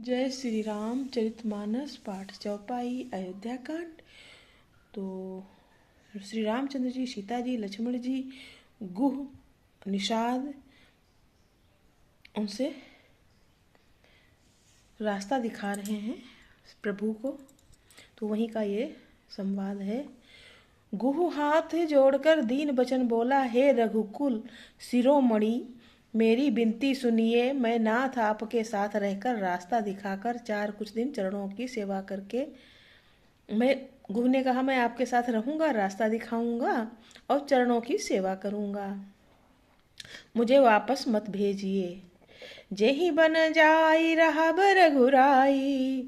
जय श्री राम चरितमानस पाठ चौपाई अयोध्या कांड। तो श्री रामचंद्र जी, सीता जी, लक्ष्मण जी, गुह, निषाद उनसे रास्ता दिखा रहे हैं प्रभु को। तो वहीं का ये संवाद है। गुह हाथ जोड़कर दीन बचन बोला, हे रघुकुल शिरोमणि, मेरी विनती सुनिए। मैं नाथ आपके साथ रहकर रास्ता दिखाकर कुछ दिन चरणों की सेवा करके मैं गुह ने कहा, मैं आपके साथ रहूंगा, रास्ता दिखाऊंगा और चरणों की सेवा करूंगा। मुझे वापस मत भेजिए। जेहि बन जाई रहा बर घुराई,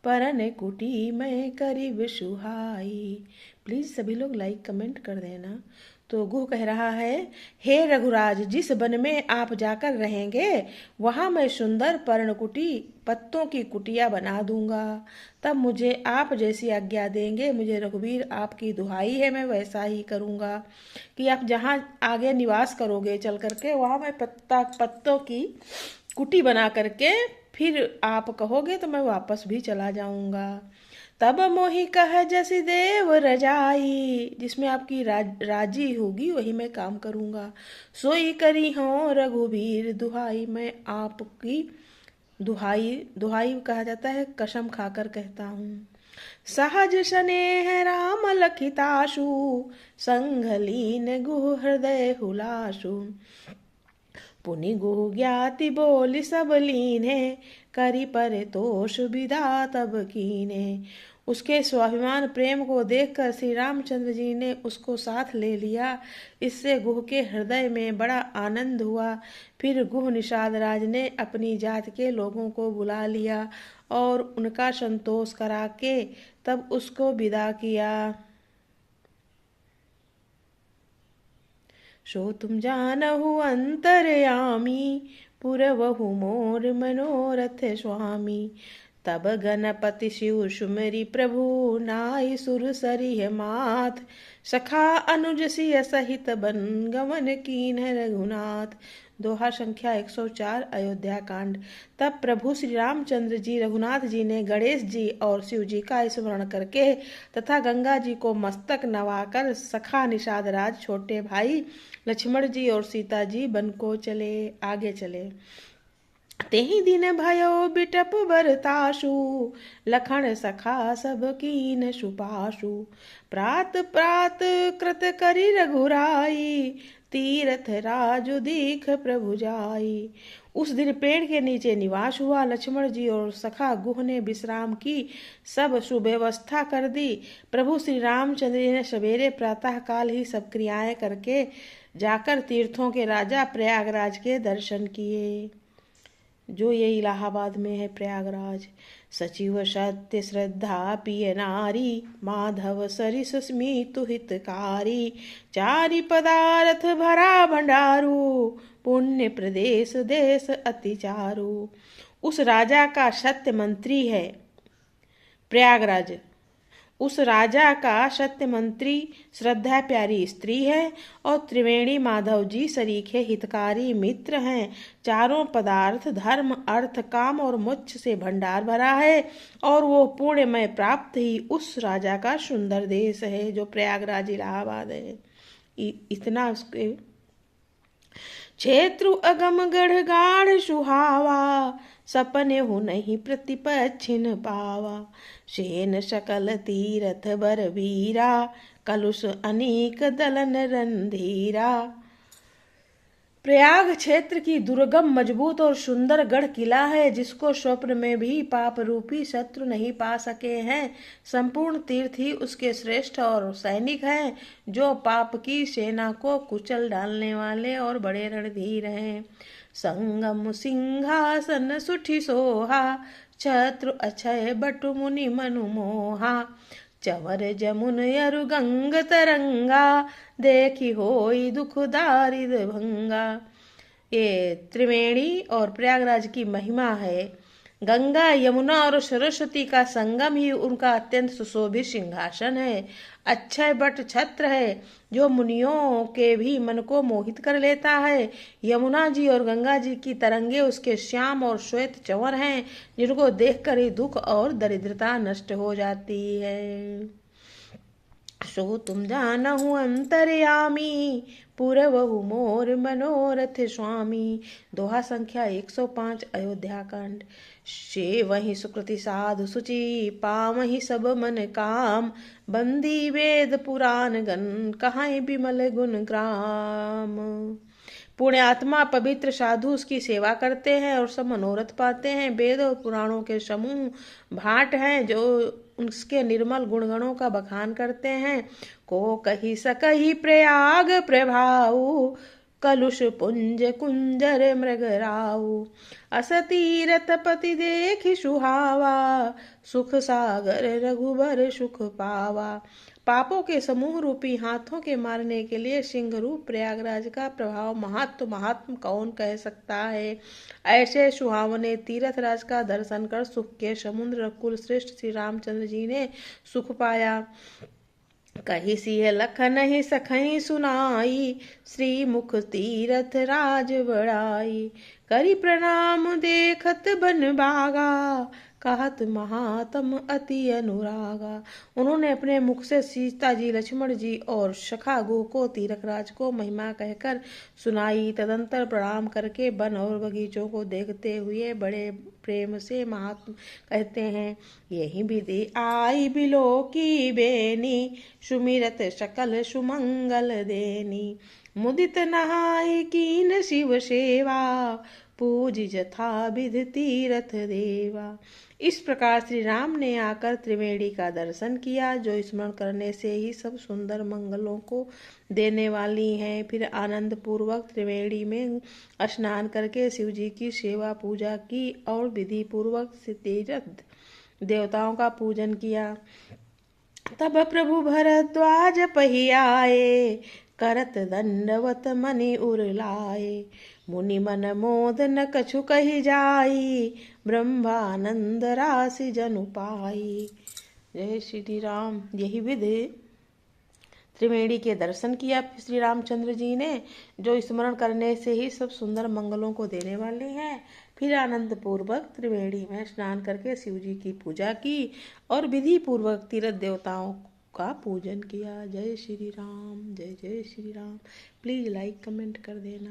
परन कुटी में करीब सुहाई। प्लीज सभी लोग लाइक कमेंट कर देना। तो गुह कह रहा है, हे रघुराज, जिस वन में आप जाकर रहेंगे वहां मैं सुंदर पर्णकुटी पत्तों की कुटिया बना दूंगा। तब मुझे आप जैसी आज्ञा देंगे। मुझे रघुवीर आपकी दुहाई है, मैं वैसा ही करूंगा कि आप जहां आगे निवास करोगे चल करके वहां मैं पत्तों की कुटी बना करके फिर आप कहोगे तो मैं वापस भी चला जाऊंगा। तब मोहि कह जैसी देव रजाई, जिसमें आपकी राजी होगी वही मैं काम करूंगा। सोई करी हो रघुवीर दुहाई, मैं आपकी दुहाई दुहाई कहा जाता है, कसम खाकर कहता हूँ। सहज स्नेह राम लखिताशु, संग लीन गुह हृदय हुलासु। पुनि गुह ज्ञाति बोली सब लीने, करी पर तोष विदा तब कीने। उसके स्वाभिमान प्रेम को देखकर श्री रामचंद्र जी ने उसको साथ ले लिया। इससे गुह के हृदय में बड़ा आनंद हुआ। फिर गुह निषाद राज ने अपनी जात के लोगों को बुला लिया और उनका संतोष करा के तब उसको विदा किया। सो तुम जानहु अंतरयामी, पुरवहु मोर मनोरथ स्वामी। तब गणपति शिव सुमरि प्रभु, नाई सुर सरिह माथ। सखा अनुज सिय सहित बन गमन कीन रघुनाथ। दोहा संख्या 104 अयोध्या कांड। तब प्रभु श्री रामचंद्र जी, रघुनाथ जी ने गणेश जी और शिव जी का स्मरण करके तथा गंगा जी को मस्तक नवाकर सखा निषाद राज, छोटे भाई लक्ष्मण जी और सीता जी वन को आगे चले। तेहि दिन भयो बिटप बरतासु, लखन सखा सब कीन सुपासु। प्रात प्रात कृत करि रघुराई, तीरथ राजु दीख प्रभु जाई। उस दिन पेड़ के नीचे निवास हुआ। लक्ष्मण जी और सखा गुह ने विश्राम की सब सुव्यवस्था कर दी। प्रभु श्री रामचंद्र जी ने सवेरे प्रातः काल ही सब क्रियाएं करके जाकर तीर्थों के राजा प्रयागराज के दर्शन किए, जो ये इलाहाबाद में है प्रयागराज। सचिव सत्य श्रद्धा पिय नारी, माधव सरिस स्मितु हितकारी। चारि पदार्थ भरा भंडारू, पुण्य प्रदेश देश अति चारु। उस राजा का सत्य मंत्री है प्रयागराज। उस राजा का सत्य मंत्री श्रद्धा प्यारी स्त्री है और त्रिवेणी माधव जी सरीखे हितकारी मित्र हैं। चारों पदार्थ धर्म अर्थ काम और मोक्ष से भंडार भरा है और वो पुण्यमय प्राप्त ही उस राजा का सुंदर देश है जो प्रयागराज इलाहाबाद है। इतना उसके क्षेत्रु अगम गढ़ गाढ़ सुहावा, सपने हो नहीं प्रतिपच्छिन पावा। सेन सकल तीरथ बर वीरा, कलुष अनेक दलन रणधीरा। प्रयाग क्षेत्र की दुर्गम मजबूत और सुंदर गढ़ किला है, जिसको स्वप्न में भी पाप रूपी शत्रु नहीं पा सके हैं। संपूर्ण तीर्थ ही उसके श्रेष्ठ और सैनिक हैं, जो पाप की सेना को कुचल डालने वाले और बड़े रणधीर हैं। संगम सिंहासन सुठी सोहा, छत्रु अक्षय बटु मुनि मनु मोहा। चवर जमुन यरु गंग तरंगा, देखी होई दुख दारिद भंगा। ये त्रिवेणी और प्रयागराज की महिमा है। गंगा, यमुना और सरस्वती का संगम ही उनका अत्यंत सुशोभित सिंहासन है। अक्षय वट छत्र है जो मुनियों के भी मन को मोहित कर लेता है। यमुना जी और गंगा जी की तरंगे उसके श्याम और श्वेत चंवर हैं, जिनको देखकर ही दुख और दरिद्रता नष्ट हो जाती है। सो तुम जानहु अंतर्यामी, पूरवहु मोर मनोरथ स्वामी। दोहा संख्या 105 अयोध्या कांड। से वही सुकृति साधु सुचि, पावहि सब मन काम। बंदी वेद पुराण गण, कहाई बिमल गुण ग्राम। पुण्यात्मा पवित्र साधु उसकी सेवा करते हैं और सब मनोरथ पाते हैं। वेद और पुराणों के समूह भाट हैं जो उसके निर्मल गुणगणों का बखान करते हैं। को कही सकही प्रयाग प्रभाऊ, कलुष पुंज कुंजर मृगराऊ। अस तीरथ पति देखि सुहावा, सुख सागर रघुबर सुख पावा। पापों के समूह रूपी हाथों के मारने के लिए सिंह रूप प्रयागराज का प्रभाव महात्म कौन कह सकता है। ऐसे सुहावने तीर्थ राज का दर्शन कर सुख के समुद्र कुल श्रेष्ठ श्री रामचंद्र जी ने सुख पाया। कही सिय लखन ही सखई सुनाई, श्री मुख तीरथ राज बड़ाई। करी प्रणाम देखत बन बागा, कहत महात्म अति अनुरागा। उन्होंने अपने मुख से सीता जी, लक्ष्मण जी और सखा गुह को तीरथराज को महिमा कहकर सुनाई। तदंतर प्रणाम करके वन और बगीचों को देखते हुए बड़े प्रेम से महात्म कहते हैं। यही विधि आई बिलो की बेनी, सुमिरत सकल सुमंगल देनी। मुदित नहाई कीन शिव सेवा, पूज जथा विधि तीरथ देवा। इस प्रकार श्री राम ने आकर त्रिवेणी का दर्शन किया, जो स्मरण करने से ही सब सुंदर मंगलों को देने वाली हैं। फिर आनंद पूर्वक त्रिवेणी में स्नान करके शिव जी की सेवा पूजा की और विधि पूर्वक तीर्थ देवताओं का पूजन किया। तब प्रभु भरद्वाज पहियाए, करत दंडवत मनि उरलाए। मुनि मन मोद न कछु कही जाई, ब्रह्मानंद राशि जनु पाई। जय श्री राम। यही विधि त्रिवेणी के दर्शन किया श्री रामचंद्र जी ने, जो स्मरण करने से ही सब सुंदर मंगलों को देने वाले हैं। फिर आनंद पूर्वक त्रिवेणी में स्नान करके शिव जी की पूजा की और विधि पूर्वक तीर्थ देवताओं का पूजन किया। जय श्री राम, जय जय Shri Ram. Please like comment कर देना।